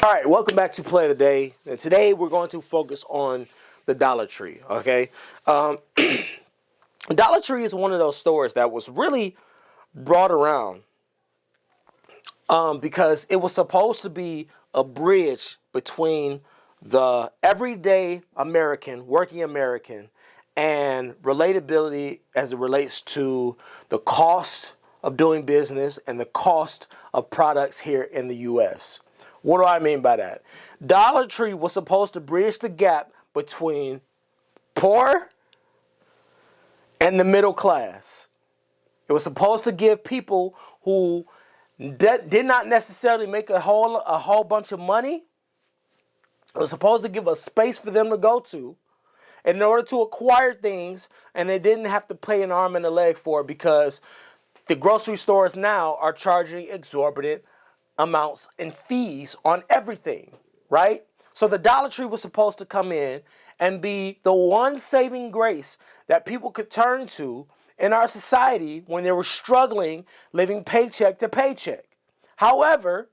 All right, welcome back to Play of the Day. And today we're going to focus on the Dollar Tree, okay? Dollar Tree is one of those stores that was really brought around because it was supposed to be a bridge between the everyday American, working American, and relatability as it relates to the cost of doing business and the cost of products here in the U.S. What do I mean by that? Dollar Tree was supposed to bridge the gap between poor and the middle class. It was supposed to give people who did not necessarily make a whole bunch of money. It was supposed to give a space for them to go to in order to acquire things, and they didn't have to pay an arm and a leg for it because the grocery stores now are charging exorbitant amounts and fees on everything, right? So the Dollar Tree was supposed to come in and be the one saving grace that people could turn to in our society when they were struggling living paycheck to paycheck. However,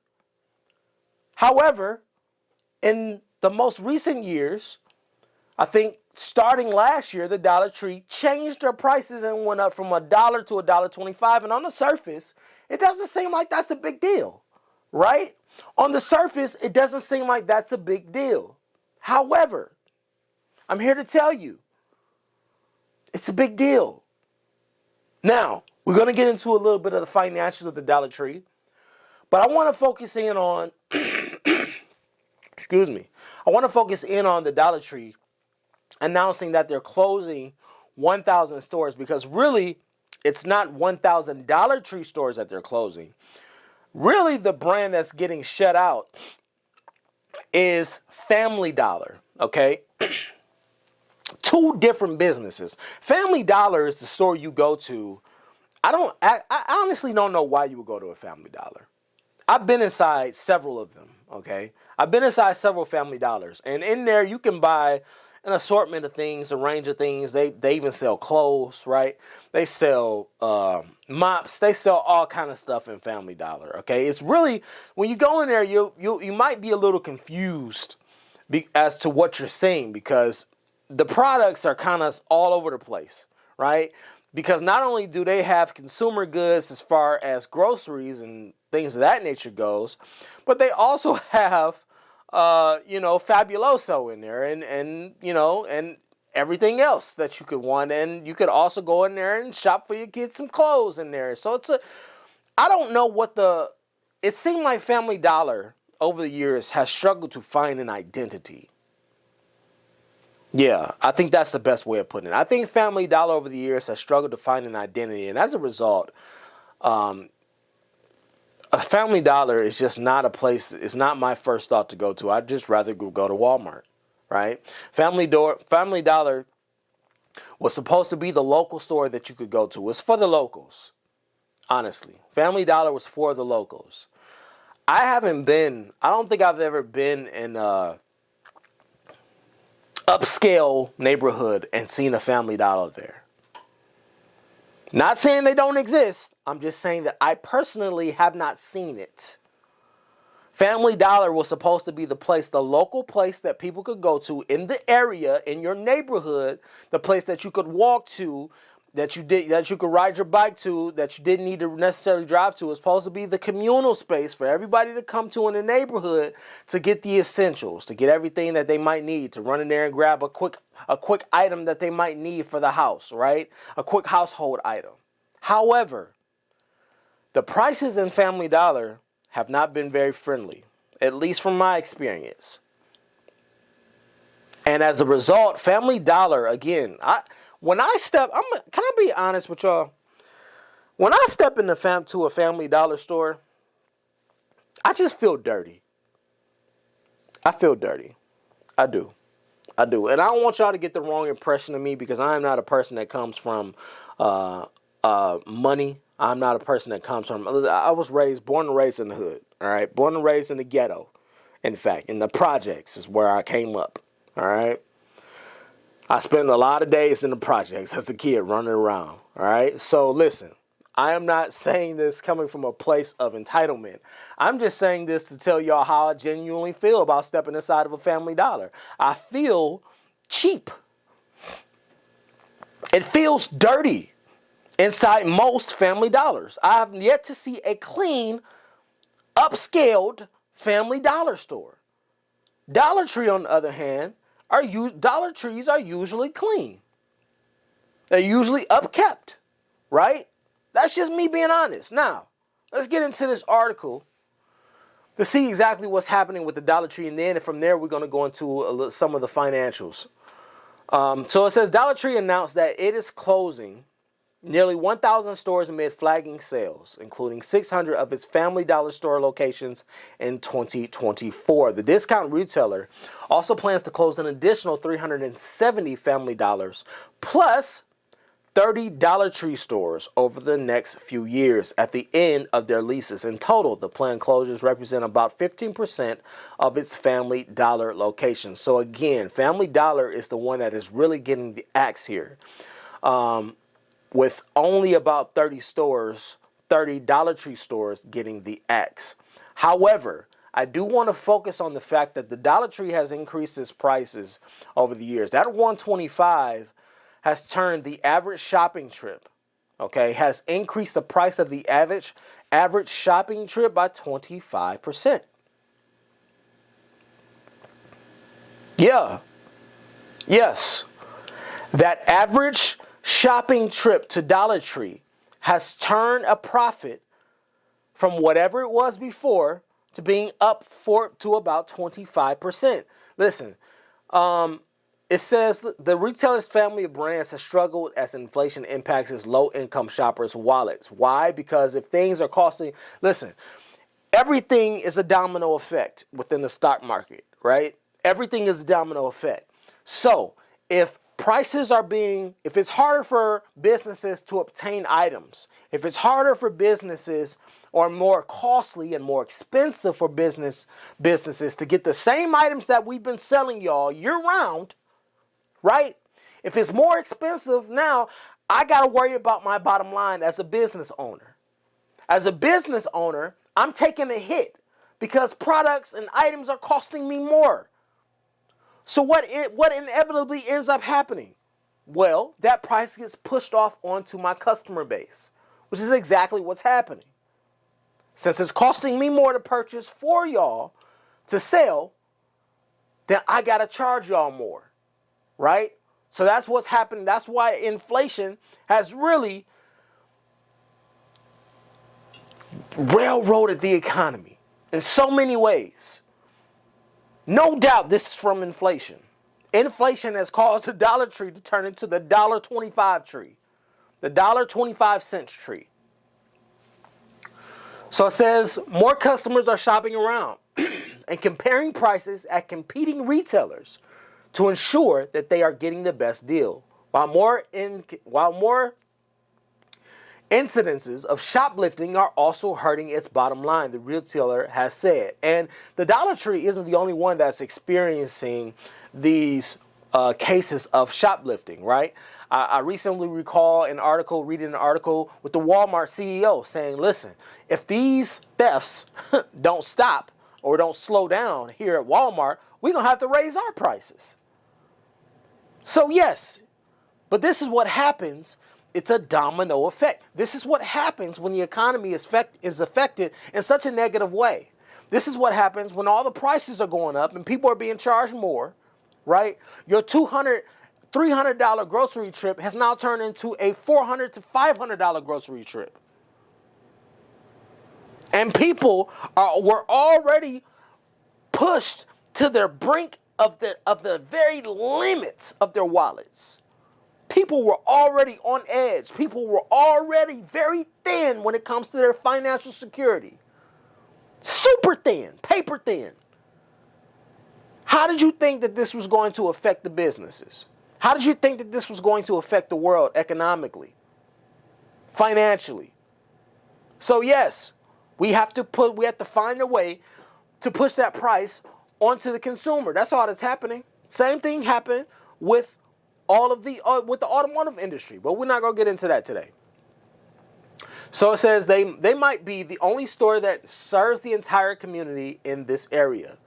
in the most recent years, I think starting last year, the Dollar Tree changed their prices and went up from $1 to $1.25. And on the surface, it doesn't seem like that's a big deal, right? On the surface, it doesn't seem like that's a big deal. However, I'm here to tell you, it's a big deal. Now, we're going to get into a little bit of the financials of the Dollar Tree, but I want to focus in on, I want to focus in on the Dollar Tree announcing that they're closing 1,000 stores because really, it's not 1,000 Dollar Tree stores that they're closing. Really, the brand that's getting shut out is Family Dollar, okay? Two different businesses. Family Dollar is the store you go to. I honestly don't know why you would go to a Family Dollar. I've been inside several of them, okay? I've been inside several Family Dollars. And in there, you can buy an assortment of things, a range of things. They even sell clothes, right? They sell mops. They sell all kind of stuff in Family Dollar, okay? It's really, when you go in there, you might be a little confused as to what you're seeing because the products are kind of all over the place, right? Because not only do they have consumer goods as far as groceries and things of that nature goes, but they also have, Fabuloso in there and everything else that you could want. And you could also go in there and shop for your kids some clothes in there. So I don't know it seemed like Family Dollar over the years has struggled to find an identity. Yeah, I think that's the best way of putting it. I think Family Dollar over the years has struggled to find an identity. And as a result, a Family Dollar is just not a place, it's not my first thought to go to. I'd just rather go to Walmart, right? Family Dollar was supposed to be the local store that you could go to. It's for the locals, honestly. Family Dollar was for the locals. I don't think I've ever been in a upscale neighborhood and seen a Family Dollar there. Not saying they don't exist. I'm just saying that I personally have not seen it. Family Dollar was supposed to be the local place that people could go to in the area, in your neighborhood, the place that you could walk to, that you could ride your bike to, that you didn't need to necessarily drive to. It's supposed to be the communal space for everybody to come to in the neighborhood to get the essentials, to get everything that they might need, to run in there and grab a quick item that they might need for the house, right? A quick household item. However, the prices in Family Dollar have not been very friendly, at least from my experience. And as a result, Family Dollar, again, can I be honest with y'all? When I step to a Family Dollar store, I just feel dirty. I feel dirty. I do. And I don't want y'all to get the wrong impression of me because I am not a person that comes from money. I'm not a person that comes from, I was born and raised in the hood, all right? Born and raised in the ghetto. In fact, in the projects is where I came up, all right? I spent a lot of days in the projects as a kid running around, all right? So listen, I am not saying this coming from a place of entitlement. I'm just saying this to tell y'all how I genuinely feel about stepping inside of a Family Dollar. I feel cheap. It feels dirty inside most Family Dollars. I have yet to see a clean, upscaled Family Dollar store. Dollar Tree, on the other hand, Dollar Trees are usually clean. They're usually upkept, right? That's just me being honest. Now, let's get into this article to see exactly what's happening with the Dollar Tree, and then from there we're going to go into some of the financials. So it says Dollar Tree announced that it is closing nearly 1,000 stores amid flagging sales, including 600 of its Family Dollar store locations in 2024. The discount retailer also plans to close an additional 370 Family Dollars plus 30 Dollar Tree stores over the next few years at the end of their leases. In total, the planned closures represent about 15% of its Family Dollar locations. So again, Family Dollar is the one that is really getting the axe here. With only about 30 Dollar Tree stores getting the axe. However, I do want to focus on the fact that the Dollar Tree has increased its prices over the years. That $125 has turned the average shopping trip, has increased the price of the average shopping trip by 25%. Yeah. Yes. That average shopping trip to Dollar Tree has turned a profit from whatever it was before to being up to about 25%. Listen, it says the retailer's family of brands has struggled as inflation impacts its low-income shoppers' wallets. Why? Because if things are costing, listen, everything is a domino effect within the stock market, right? Everything is a domino effect. So if it's harder for businesses to obtain items, if it's harder for businesses or more costly and more expensive for businesses to get the same items that we've been selling y'all year round, right? If it's more expensive, now I got to worry about my bottom line as a business owner. As a business owner, I'm taking a hit because products and items are costing me more. So what inevitably ends up happening? Well, that price gets pushed off onto my customer base, which is exactly what's happening. Since it's costing me more to purchase for y'all to sell, then I got to charge y'all more, right? So that's what's happening. That's why inflation has really railroaded the economy in so many ways. No doubt this is from inflation. Inflation has caused the Dollar Tree to turn into the $1.25 tree. The $1.25 tree. So it says more customers are shopping around and comparing prices at competing retailers to ensure that they are getting the best deal. While more incidences of shoplifting are also hurting its bottom line, the retailer has said. And the Dollar Tree isn't the only one that's experiencing these cases of shoplifting, right? I recently recall reading an article with the Walmart CEO saying, listen, if these thefts don't stop or don't slow down here at Walmart, we're going to have to raise our prices. So yes, but this is what happens. It's a domino effect. This is what happens when the economy is affected in such a negative way. This is what happens when all the prices are going up and people are being charged more, right? Your $200, $300 grocery trip has now turned into a $400 to $500 grocery trip. And people were already pushed to their brink of the very limits of their wallets. People were already on edge. People were already very thin when it comes to their financial security. Super thin, paper thin. How did you think that this was going to affect the businesses? How did you think that this was going to affect the world economically, financially? So yes, we have to find a way to push that price onto the consumer. That's all that's happening. Same thing happened with with the automotive industry, but we're not going to get into that today. So it says they might be the only store that serves the entire community in this area.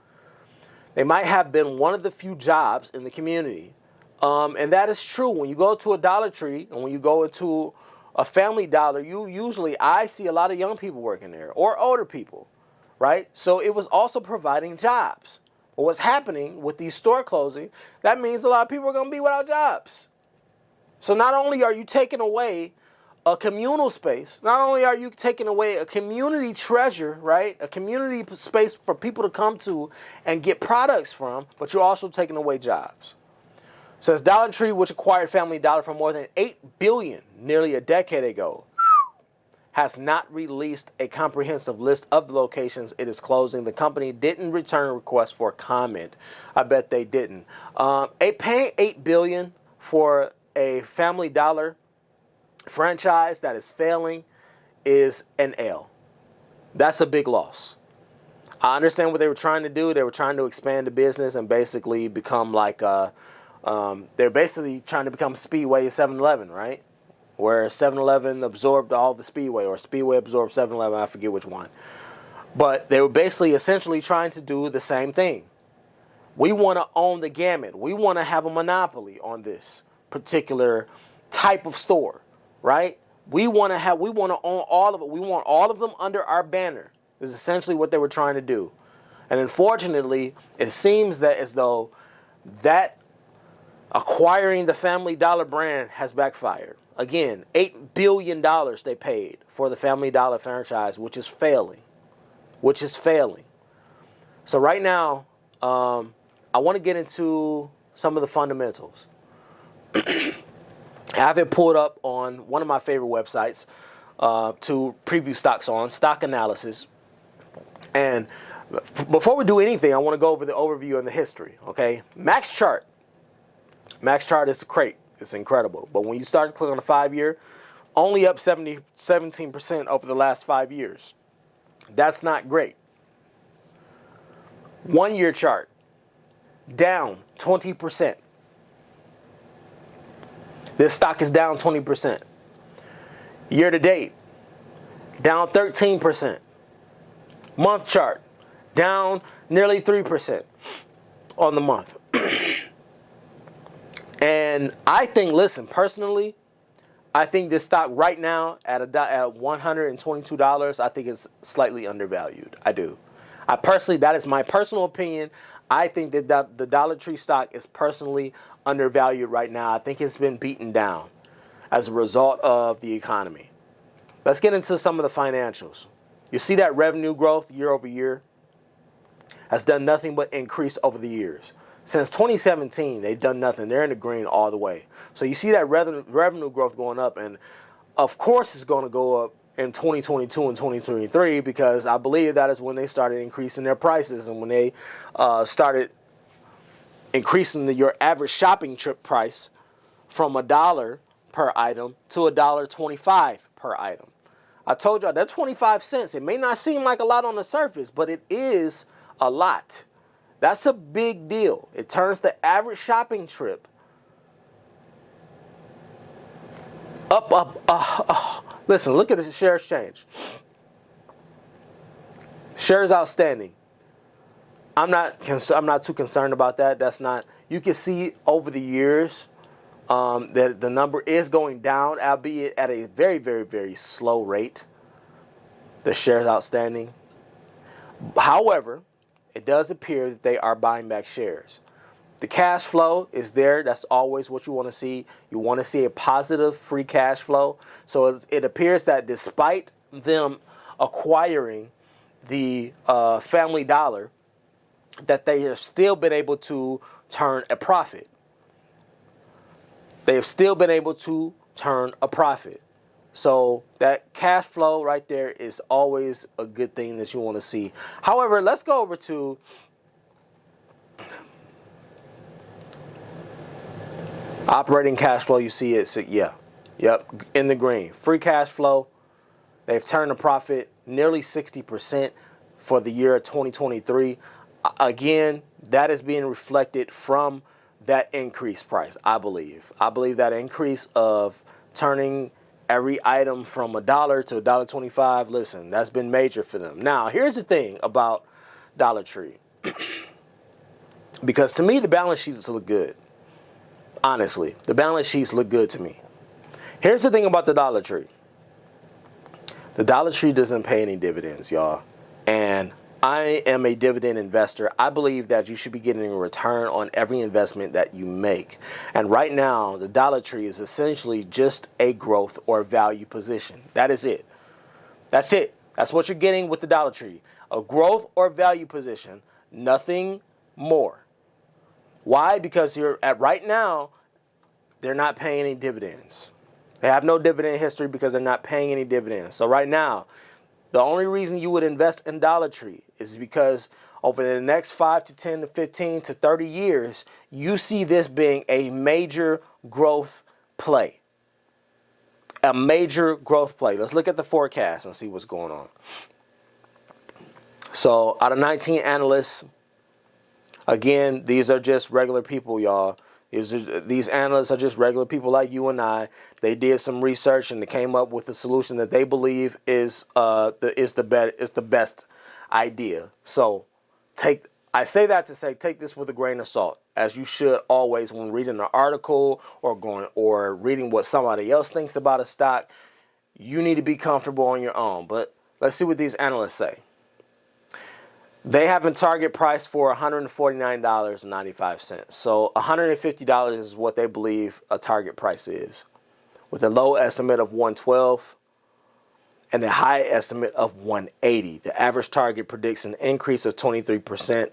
They might have been one of the few jobs in the community. And that is true. When you go to a Dollar Tree and when you go into a Family Dollar, I see a lot of young people working there or older people, right? So it was also providing jobs. But what's happening with these store closing, that means a lot of people are going to be without jobs. So not only are you taking away a communal space, not only are you taking away a community treasure, right? A community space for people to come to and get products from, but you're also taking away jobs. Says Dollar Tree, which acquired Family Dollar for more than $8 billion nearly a decade ago, has not released a comprehensive list of the locations it is closing. The company didn't return a request for comment. I bet they didn't. Paying $8 billion for a Family Dollar franchise that is failing is an L. That's a big loss. I understand what they were trying to do. They were trying to expand the business and basically become like they're basically trying to become Speedway 7-Eleven, right? Where 7-Eleven absorbed all the Speedway, or Speedway absorbed 7-Eleven, I forget which one. But they were basically essentially trying to do the same thing. We want to own the gamut. We want to have a monopoly on this particular type of store, right? We want to own all of it. We want all of them under our banner. Is essentially what they were trying to do. And unfortunately, it seems that as though that acquiring the Family Dollar brand has backfired. Again, $8 billion they paid for the Family Dollar franchise, which is failing. So right now, I want to get into some of the fundamentals. I have it pulled up on one of my favorite websites to preview stocks on, Stock Analysis. And before we do anything, I want to go over the overview and the history, okay? Max chart is great. It's incredible. But when you start to click on the 5-year, only up 17% over the last 5 years. That's not great. 1-year chart, down 20%. This stock is down 20%. Year to date, down 13%. Month chart, down nearly 3% on the month. And I think, listen, personally, I think this stock right now at $122, I think it's slightly undervalued. I do. That is my personal opinion. I think that the Dollar Tree stock is personally undervalued right now. I think it's been beaten down as a result of the economy. Let's get into some of the financials. You see that revenue growth year over year has done nothing but increase over the years. Since 2017, they've done nothing. They're in the green all the way. So you see that revenue growth going up, and of course it's going to go up in 2022 and 2023 because I believe that is when they started increasing their prices and when they started increasing your average shopping trip price from $1 per item to $1.25 per item. I told y'all that 25 cents, it may not seem like a lot on the surface, but it is a lot. That's a big deal. It turns the average shopping trip up. Listen, look at the shares change. Shares outstanding. I'm not too concerned about that. That's not. You can see over the years that the number is going down, albeit at a very, very, very slow rate. The shares outstanding. However, it does appear that they are buying back shares. The cash flow is there. That's always what you want to see. You want to see a positive free cash flow. So it appears that despite them acquiring the Family Dollar, that they have still been able to turn a profit. They have still been able to turn a profit. So that cash flow right there is always a good thing that you want to see. However, let's go over to operating cash flow. You see it, in the green. Free cash flow, they've turned a profit nearly 60% for the year 2023. Again, that is being reflected from that increased price, I believe. I believe that increase of turning every item from $1 to $1.25. Listen, that's been major for them. Now, here's the thing about Dollar Tree. Because to me, the balance sheets look good. Honestly, the balance sheets look good to me. Here's the thing about the Dollar Tree. The Dollar Tree doesn't pay any dividends, y'all. And I am a dividend investor. I believe that you should be getting a return on every investment that you make. And right now, the Dollar Tree is essentially just a growth or value position. That is it. That's it. That's what you're getting with the Dollar Tree. A growth or value position, nothing more. Why? Because right now, they're not paying any dividends. They have no dividend history because they're not paying any dividends. So right now, the only reason you would invest in Dollar Tree is because over the next 5 to 10 to 15 to 30 years, you see this being a major growth play. A major growth play. Let's look at the forecast and see what's going on. So out of 19 analysts, again, these are just regular people, y'all. These analysts are just regular people like you and I. They did some research and they came up with a solution that they believe is the best idea. So I say that to say take this with a grain of salt, as you should always when reading an article or reading what somebody else thinks about a stock. You need to be comfortable on your own. But let's see what these analysts say. They have a target price for $149.95. So $150 is what they believe a target price is, with a low estimate of $112 and a high estimate of $180. The average target predicts an increase of 23%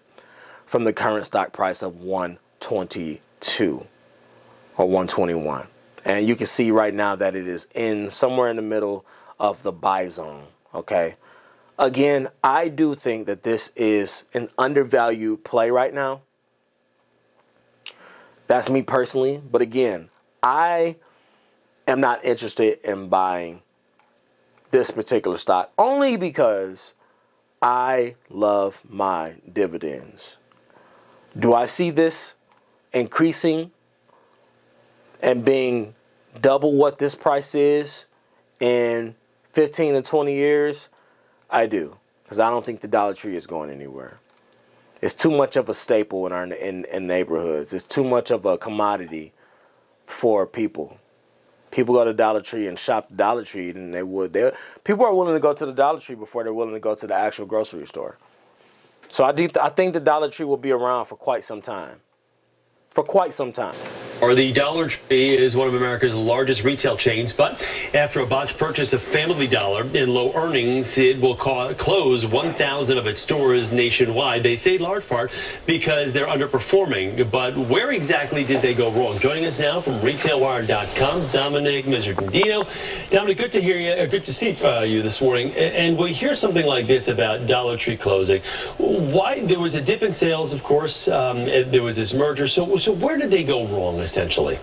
from the current stock price of $122 or $121. And you can see right now that it is somewhere in the middle of the buy zone. Okay. Again, I do think that this is an undervalued play right now. That's me personally. But again, I am not interested in buying this particular stock only because I love my dividends. Do I see this increasing and being double what this price is in 15 to 20 years? I do, because I don't think the Dollar Tree is going anywhere. It's too much of a staple in our neighborhoods. It's too much of a commodity for people. People go to Dollar Tree and shop the Dollar Tree than they would. People are willing to go to the Dollar Tree before they're willing to go to the actual grocery store. So I think the Dollar Tree will be around for quite some time. For quite some time. Or the Dollar Tree is one of America's largest retail chains, but after a botched purchase of Family Dollar in low earnings, it will close 1,000 of its stores nationwide. They say large part because they're underperforming. But where exactly did they go wrong? Joining us now from RetailWire.com, Dominic Miserandino. Dominic, good to hear you. Good to see you this morning. And we hear something like this about Dollar Tree closing. Why? There was a dip in sales, of course. There was this merger. So where did they go wrong, essentially?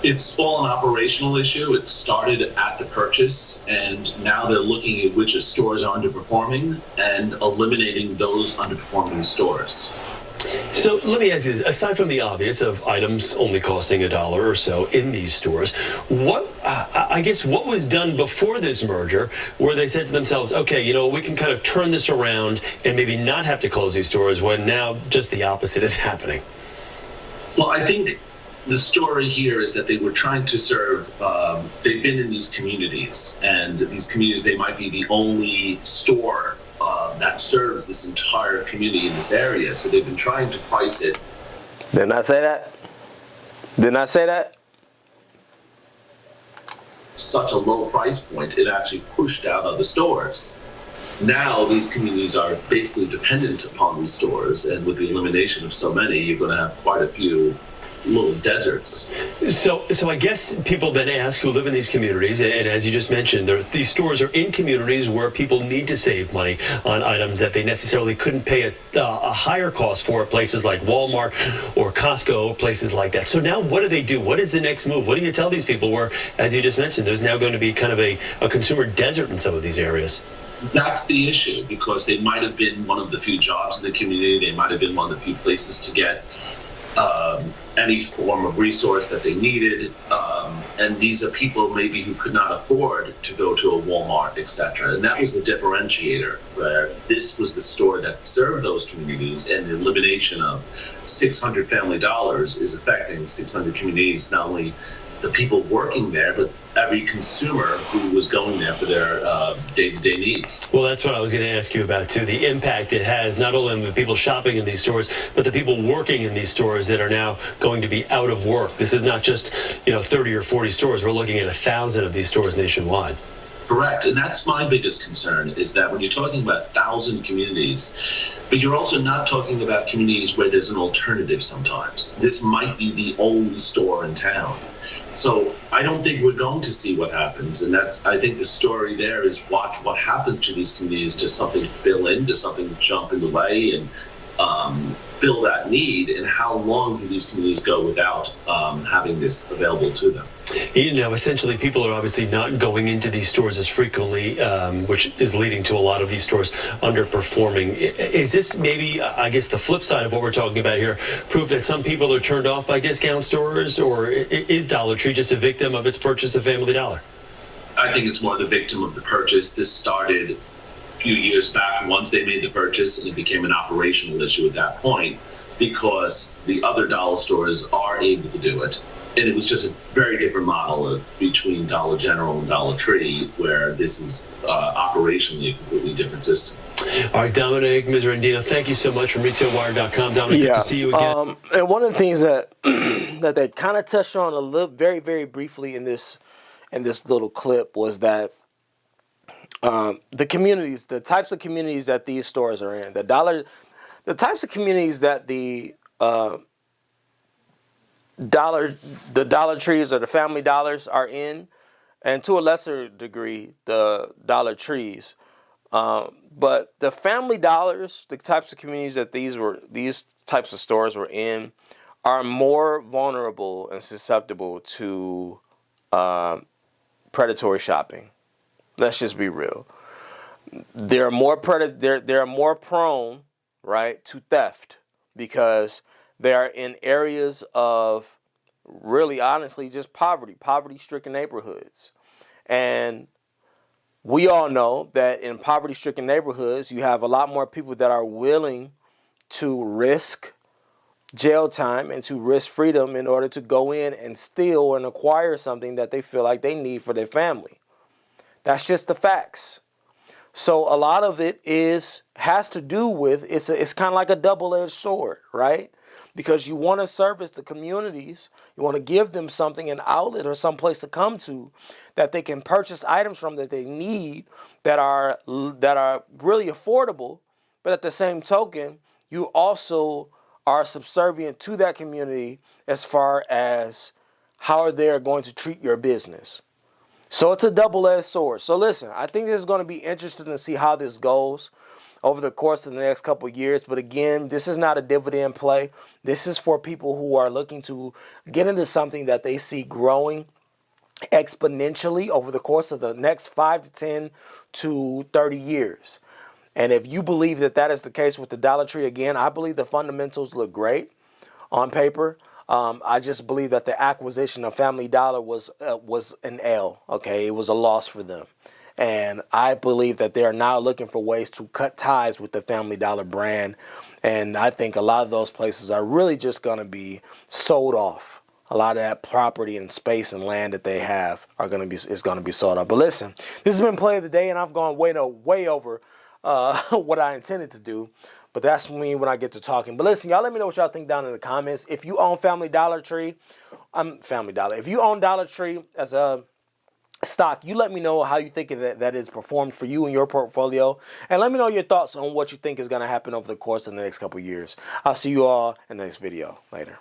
It's all an operational issue. It started at the purchase, and now they're looking at which stores are underperforming and eliminating those underperforming stores. So let me ask you this. Aside from the obvious of items only costing $1 or so in these stores, what was done before this merger where they said to themselves, okay, we can kind of turn this around and maybe not have to close these stores, when now just the opposite is happening? Well, I think the story here is that they were trying to serve, they've been in these communities, and these communities, they might be the only store that serves this entire community in this area. So they've been trying to price it. Didn't I say that? Didn't I say that? Such a low price point, it actually pushed out other stores. Now these communities are basically dependent upon these stores, and with the elimination of so many, you're going to have quite a few little deserts. So I guess people then ask who live in these communities, and as you just mentioned, these stores are in communities where people need to save money on items that they necessarily couldn't pay a higher cost for at places like Walmart or Costco, places like that. So now what do they do? What is the next move? What do you tell these people where, as you just mentioned, there's now going to be kind of a consumer desert in some of these areas? That's the issue, because they might have been one of the few jobs in the community. They might have been one of the few places to get any form of resource that they needed. And these are people maybe who could not afford to go to a Walmart, etc. And that was the differentiator, where this was the store that served those communities, and the elimination of 600 Family Dollars is affecting 600 communities, not only the people working there, but every consumer who was going there for their day-to-day needs. Well, that's what I was going to ask you about, too. The impact it has, not only on the people shopping in these stores, but the people working in these stores that are now going to be out of work. This is not just, 30 or 40 stores. We're looking at 1,000 of these stores nationwide. Correct. And that's my biggest concern, is that when you're talking about 1,000 communities, but you're also not talking about communities where there's an alternative sometimes. This might be the only store in town. So I don't think we're going to see what happens, and I think the story there is watch what happens to these communities. Does something fill in? Does something jump in the way and fill that need? And how long do these communities go without having this available to them? Essentially, people are obviously not going into these stores as frequently, which is leading to a lot of these stores underperforming. Is this maybe, I guess, the flip side of what we're talking about here, proof that some people are turned off by discount stores, or is Dollar Tree just a victim of its purchase of Family Dollar? I think it's more the victim of the purchase. This started a few years back once they made the purchase, and it became an operational issue at that point because the other dollar stores are able to do it. And it was just a very different model between Dollar General and Dollar Tree, where this is operationally a completely different system. All right, Dominic Miserandino, thank you so much from RetailWire.com. Dominic, good to see you again. And one of the things that that they kind of touched on a little, very, very briefly in this little clip was that the communities, the types of communities that these stores are in, the types of communities that the Dollar Trees or the Family Dollars are in, and to a lesser degree the Dollar Trees, but the Family Dollars, the types of communities that these types of stores were in, are more vulnerable and susceptible to predatory shopping. Let's just be real. They're more prone, right, to theft because they are in areas of really, honestly, just poverty-stricken neighborhoods. And we all know that in poverty-stricken neighborhoods, you have a lot more people that are willing to risk jail time and to risk freedom in order to go in and steal and acquire something that they feel like they need for their family. That's just the facts. So a lot of it has to do with, it's kind of like a double-edged sword, right? Because you want to service the communities, you want to give them something, an outlet or some place to come to that they can purchase items from that they need that are really affordable. But at the same token, you also are subservient to that community as far as how they're going to treat your business. So it's a double-edged sword. So listen, I think this is going to be interesting to see how this goes over the course of the next couple of years. But again, this is not a dividend play. This is for people who are looking to get into something that they see growing exponentially over the course of the next 5 to 10 to 30 years. And if you believe that that is the case with the Dollar Tree, again, I believe the fundamentals look great on paper. I just believe that the acquisition of Family Dollar was an L. Okay, it was a loss for them. And I believe that they are now looking for ways to cut ties with the Family Dollar brand. And I think a lot of those places are really just going to be sold off. A lot of that property and space and land that they have is going to be sold off. But listen, this has been Play of the Day, and I've gone way over what I intended to do. But that's me when I get to talking. But listen, y'all let me know what y'all think down in the comments. If you own if you own Dollar Tree as a stock, you let me know how you think that is performed for you and your portfolio. And let me know your thoughts on what you think is going to happen over the course of the next couple of years. I'll see you all in the next video. Later.